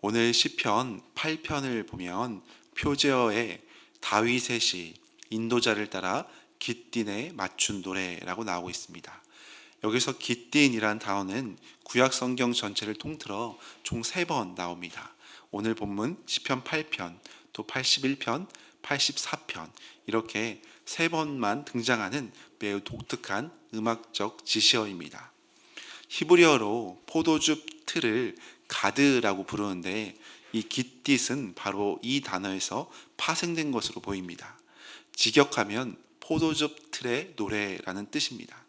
오늘 시편 8편을 보면 표제어에 다윗의 시, 인도자를 따라 깃딘에 맞춘 노래라고 나오고 있습니다. 여기서 깃딘이란 단어는 구약 성경 전체를 통틀어 총 3번 나옵니다. 오늘 본문 시편 8편, 또 81편, 84편 이렇게 3번만 등장하는 매우 독특한 음악적 지시어입니다. 히브리어로 포도즙 틀을 가드라고 부르는데 이 깃딧은 바로 이 단어에서 파생된 것으로 보입니다. 직역하면 포도즙 틀의 노래라는 뜻입니다.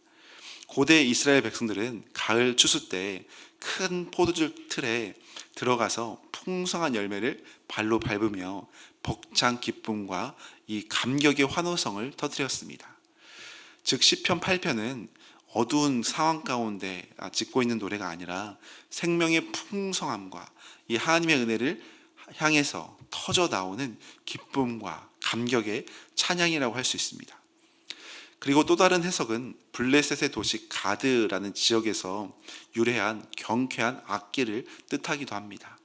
고대 이스라엘 백성들은 가을 추수 때 큰 포도즙 틀에 들어가서 풍성한 열매를 발로 밟으며 벅찬 기쁨과 이 감격의 환호성을 터뜨렸습니다. 즉 시편 8편은 어두운 상황 가운데 짓고 있는 노래가 아니라 생명의 풍성함과 이 하나님의 은혜를 향해서 터져 나오는 기쁨과 감격의 찬양이라고 할 수 있습니다. 그리고 또 다른 해석은 블레셋의 도시 가드라는 지역에서 유래한 경쾌한 악기를 뜻하기도 합니다.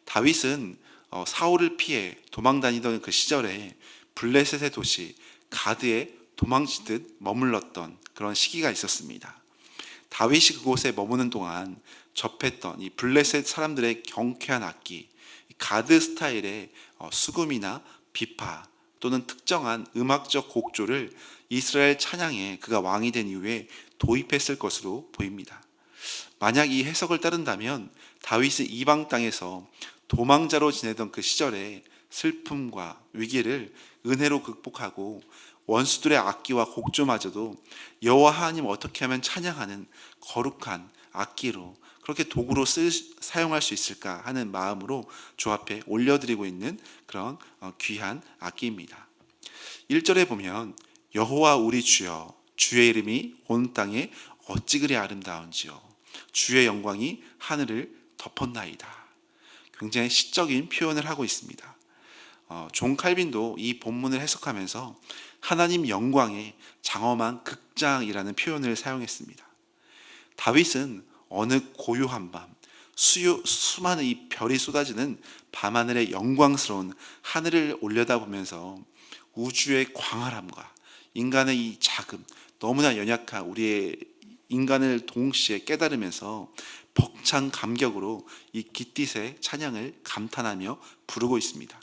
다윗은 사울을 피해 도망다니던 그 시절에 블레셋의 도시 가드에 도망치듯 머물렀던 그런 시기가 있었습니다. 다윗이 그곳에 머무는 동안 접했던 이 블레셋 사람들의 경쾌한 악기, 가드 스타일의 수금이나 비파 또는 특정한 음악적 곡조를 이스라엘 찬양에 그가 왕이 된 이후에 도입했을 것으로 보입니다. 만약 이 해석을 따른다면 다윗이 이방 땅에서 도망자로 지내던 그 시절에 슬픔과 위기를 은혜로 극복하고 원수들의 악기와 곡조마저도 여호와 하나님 어떻게 하면 찬양하는 거룩한 악기로 그렇게 도구로 사용할 수 있을까 하는 마음으로 주 앞에 올려드리고 있는 그런 귀한 악기입니다. 1절에 보면 여호와 우리 주여 주의 이름이 온 땅에 어찌 그리 아름다운지요 주의 영광이 하늘을 덮었나이다. 굉장히 시적인 표현을 하고 있습니다. 존 칼빈도 이 본문을 해석하면서 하나님 영광의 장엄한 극장이라는 표현을 사용했습니다. 다윗은 어느 고요한 밤, 수많은 이 별이 쏟아지는 밤하늘의 영광스러운 하늘을 올려다보면서 우주의 광활함과 인간의 이 작음, 너무나 연약한 우리의 인간을 동시에 깨달으면서 벅찬 감격으로 이 깃딧의 찬양을 감탄하며 부르고 있습니다.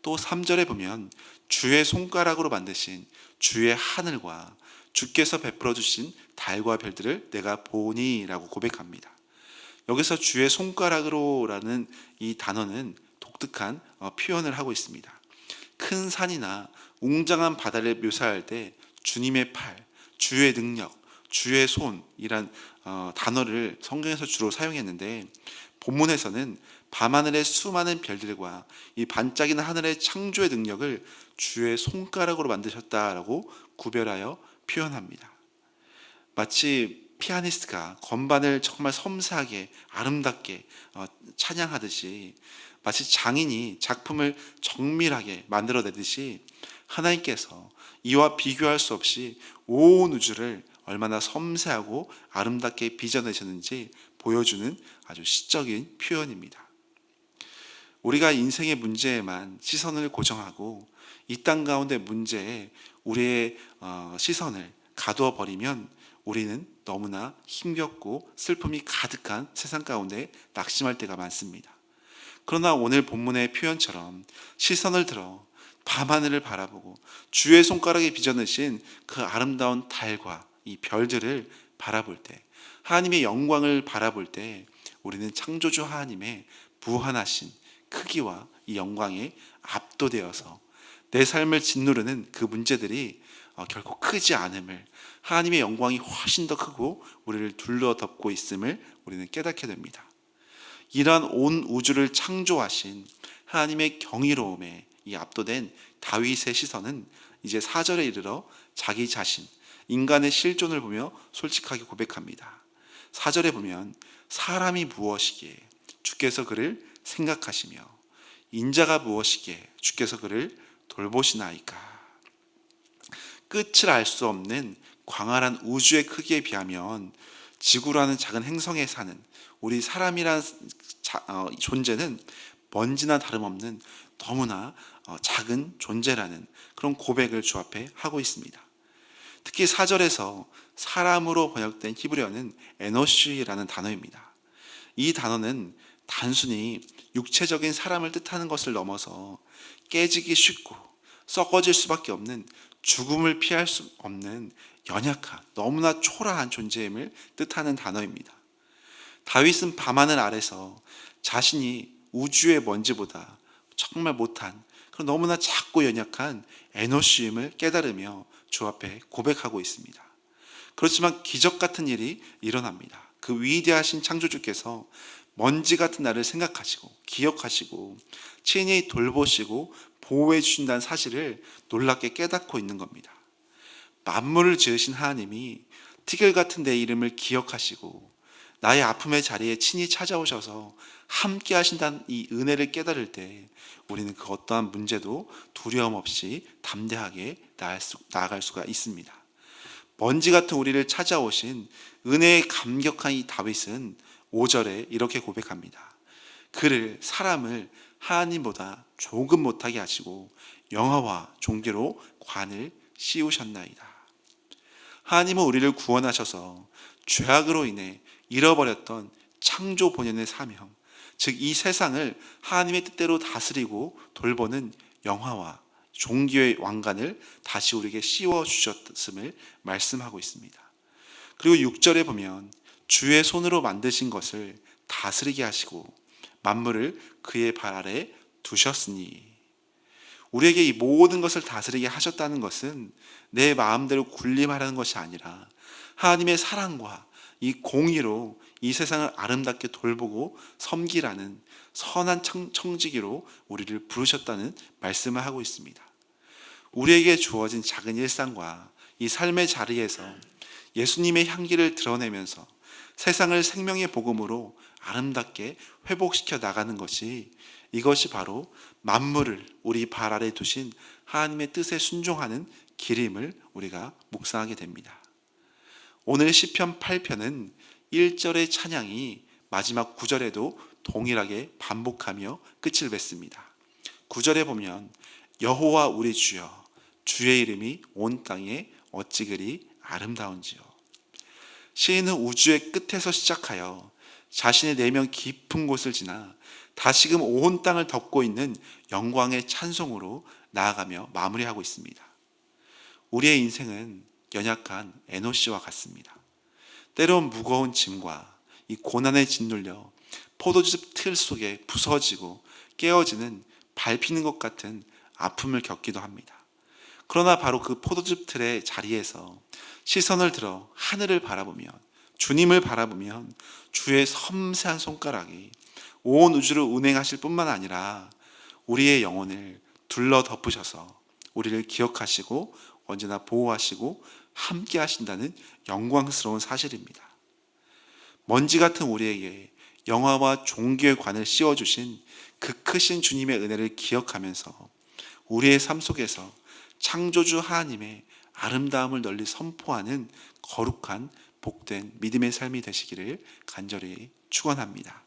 또 3절에 보면 주의 손가락으로 만드신 주의 하늘과 주께서 베풀어 주신 달과 별들을 내가 보니 라고 고백합니다. 여기서 주의 손가락으로라는 이 단어는 독특한 표현을 하고 있습니다. 큰 산이나 웅장한 바다를 묘사할 때 주님의 팔, 주의 능력, 주의 손이란 단어를 성경에서 주로 사용했는데 본문에서는 밤하늘의 수많은 별들과 이 반짝이는 하늘의 창조의 능력을 주의 손가락으로 만드셨다라고 구별하여 표현합니다. 마치 피아니스트가 건반을 정말 섬세하게 아름답게 찬양하듯이 마치 장인이 작품을 정밀하게 만들어내듯이 하나님께서 이와 비교할 수 없이 온 우주를 얼마나 섬세하고 아름답게 빚어내셨는지 보여주는 아주 시적인 표현입니다. 우리가 인생의 문제에만 시선을 고정하고 이 땅 가운데 문제에 우리의 시선을 가두어 버리면 우리는 너무나 힘겹고 슬픔이 가득한 세상 가운데 낙심할 때가 많습니다. 그러나 오늘 본문의 표현처럼 시선을 들어 밤하늘을 바라보고 주의 손가락에 빚어내신 그 아름다운 달과 이 별들을 바라볼 때, 하나님의 영광을 바라볼 때 우리는 창조주 하나님의 무한하신 크기와 이 영광에 압도되어서 내 삶을 짓누르는 그 문제들이 결코 크지 않음을, 하나님의 영광이 훨씬 더 크고 우리를 둘러덮고 있음을 우리는 깨닫게 됩니다. 이러한 온 우주를 창조하신 하나님의 경이로움에 이 압도된 다윗의 시선은 이제 4절에 이르러 자기 자신, 인간의 실존을 보며 솔직하게 고백합니다. 4절에 보면 사람이 무엇이기에 주께서 그를 생각하시며 인자가 무엇이기에 주께서 그를 돌보시나이까. 끝을 알 수 없는 광활한 우주의 크기에 비하면 지구라는 작은 행성에 사는 우리 사람이란 존재는 먼지나 다름없는 너무나 작은 존재라는 그런 고백을 주 앞에 하고 있습니다. 특히 4절에서 사람으로 번역된 히브리어는 에노시라는 단어입니다. 이 단어는 단순히 육체적인 사람을 뜻하는 것을 넘어서 깨지기 쉽고 썩어질 수밖에 없는, 죽음을 피할 수 없는 연약한, 너무나 초라한 존재임을 뜻하는 단어입니다. 다윗은 밤하늘 아래서 자신이 우주의 먼지보다 정말 못한, 그런 너무나 작고 연약한 에노시임을 깨달으며 주 앞에 고백하고 있습니다. 그렇지만 기적 같은 일이 일어납니다. 그 위대하신 창조주께서 먼지 같은 나를 생각하시고 기억하시고 친히 돌보시고 보호해 주신다는 사실을 놀랍게 깨닫고 있는 겁니다. 만물을 지으신 하나님이 티끌 같은 내 이름을 기억하시고 나의 아픔의 자리에 친히 찾아오셔서 함께 하신다는 이 은혜를 깨달을 때 우리는 그 어떠한 문제도 두려움 없이 담대하게 나아갈 수가 있습니다. 먼지 같은 우리를 찾아오신 은혜에 감격한 이 다윗은 5절에 이렇게 고백합니다. 그를, 사람을 하나님보다 조금 못하게 하시고 영화와 종교로 관을 씌우셨나이다. 하나님은 우리를 구원하셔서 죄악으로 인해 잃어버렸던 창조 본연의 사명, 즉 이 세상을 하나님의 뜻대로 다스리고 돌보는 영화와 종교의 왕관을 다시 우리에게 씌워 주셨음을 말씀하고 있습니다. 그리고 6절에 보면 주의 손으로 만드신 것을 다스리게 하시고 만물을 그의 발 아래 두셨으니, 우리에게 이 모든 것을 다스리게 하셨다는 것은 내 마음대로 군림하라는 것이 아니라 하나님의 사랑과 이 공의로 이 세상을 아름답게 돌보고 섬기라는 선한 청지기로 우리를 부르셨다는 말씀을 하고 있습니다. 우리에게 주어진 작은 일상과 이 삶의 자리에서 예수님의 향기를 드러내면서 세상을 생명의 복음으로 아름답게 회복시켜 나가는 것이, 이것이 바로 만물을 우리 발 아래 두신 하나님의 뜻에 순종하는 길임을 우리가 묵상하게 됩니다. 오늘 시편 8편은 1절의 찬양이 마지막 9절에도 동일하게 반복하며 끝을 맺습니다. 9절에 보면 여호와 우리 주여, 주의 이름이 온 땅에 어찌 그리 아름다운지요. 시인은 우주의 끝에서 시작하여 자신의 내면 깊은 곳을 지나 다시금 온 땅을 덮고 있는 영광의 찬송으로 나아가며 마무리하고 있습니다. 우리의 인생은 연약한 에노시와 같습니다. 때론 무거운 짐과 이 고난에 짓눌려 포도즙 틀 속에 부서지고 깨어지는 밟히는 것 같은 아픔을 겪기도 합니다. 그러나 바로 그 포도즙 틀의 자리에서 시선을 들어 하늘을 바라보면, 주님을 바라보면 주의 섬세한 손가락이 온 우주를 운행하실 뿐만 아니라 우리의 영혼을 둘러 덮으셔서 우리를 기억하시고 언제나 보호하시고 함께 하신다는 영광스러운 사실입니다. 먼지 같은 우리에게 영화와 종교의 관을 씌워주신 그 크신 주님의 은혜를 기억하면서 우리의 삶 속에서 창조주 하나님의 아름다움을 널리 선포하는 거룩한 복된 믿음의 삶이 되시기를 간절히 축원합니다.